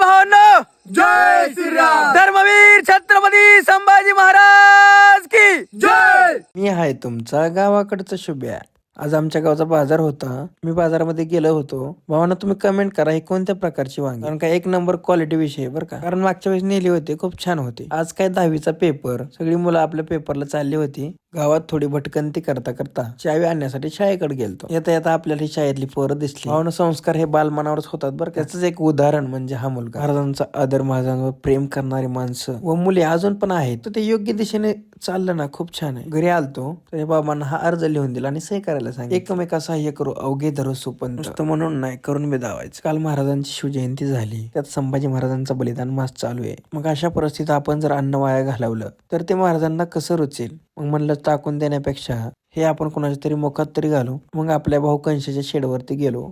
भावांनो, जय श्रीराम. धर्मवीर छत्रपती संभाजी महाराज की जय. मी आहे तुमचा गावाकडचा शुभ्या. आज आमच्या गावचा बाजार होता. मी बाजारामध्ये गेलो होतो. भावांनो, तुम्ही कमेंट करा ही कोणत्या प्रकारची वांगी, कारण का एक नंबर क्वालिटी विषय बरं का. कारण मागच्या वेळेस नेली होती, खूप छान होती. आज काय 10वीचा पेपर, सगळी मुलं आपल्या पेपरला चालली होती. गावात थोडी भटकंती करता करता चावी आणण्यासाठी शाळेकडे गेलतो. येता येता आपल्याला ही शाळेतली पोरं दिसली. भावना, संस्कार हे बालमनावरच होतात बरं. त्याच एक उदाहरण म्हणजे हा मुलगा. महाराजांचा आदर, महाराजांवर प्रेम करणारी माणसं व मुले अजून पण आहेत. तर ते योग्य दिशेने चाललं ना, खूप छान आहे. घरी आलतो तर बाबांना हा अर्ज लिहून दिला आणि सही करायला सांगितलं. एकमेका सहाय्य करू अवघे धरू सुपंत, नुसतं म्हणून नाही करून बी दावायचं. काल महाराजांची शिवजयंती झाली, त्यात संभाजी महाराजांचा बलिदान मास चालू आहे. मग अशा परिस्थितीत आपण जर अन्न वाया घालवलं तर ते महाराजांना कसं रुचेल. मग म्हणलं टाकून देण्यापेक्षा हे आपण कोणाच्या तरी मुखात तरी घालू. मग आपल्या भाऊ कंशाच्या शेडवरती गेलो.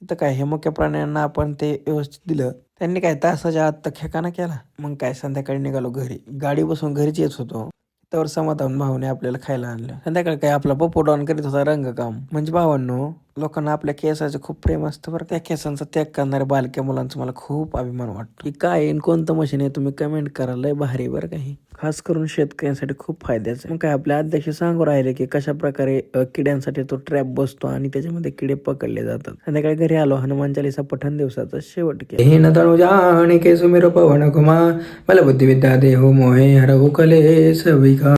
तिथं काय हे मुख्य प्राण्यांना आपण ते व्यवस्थित दिलं. त्यांनी काय तासाच्या आत खेकाना केला. मग काय संध्याकाळी निघालो घरी. गाडी बसून घरीच येत होतो, त्यावर समाधान भाऊने आपल्याला खायला आणलं. संध्याकाळी काय आपला पप्पू डॉन करीत होता रंगकाम. म्हणजे भावांनो, लोकांना आपल्या केसाचं खूप प्रेम असतं बरं. त्या केसांचा त्याग करणाऱ्या बालक्या मुलांचा मला खूप अभिमान वाटतो. की काय आहे, कोणतं मशीन आहे, तुम्ही कमेंट करा. लय भारी बरं काही, खास करून शेतकऱ्यांसाठी खूप फायद्याचं. मग काय आपले अध्यक्ष सांगू राहिले की कशा प्रकारे किड्यांसाठी तो ट्रॅप बसतो आणि त्याच्यामध्ये किडे पकडले जातात. संध्याकाळी घरी आलो, हनुमान चालीसा पठण दिवसाचा शेवट केला. हे न तनुजा आणि के सुमिरो पवन कुमार, मला बुद्धिविद्या देहो मोहे हरहु कले सविका.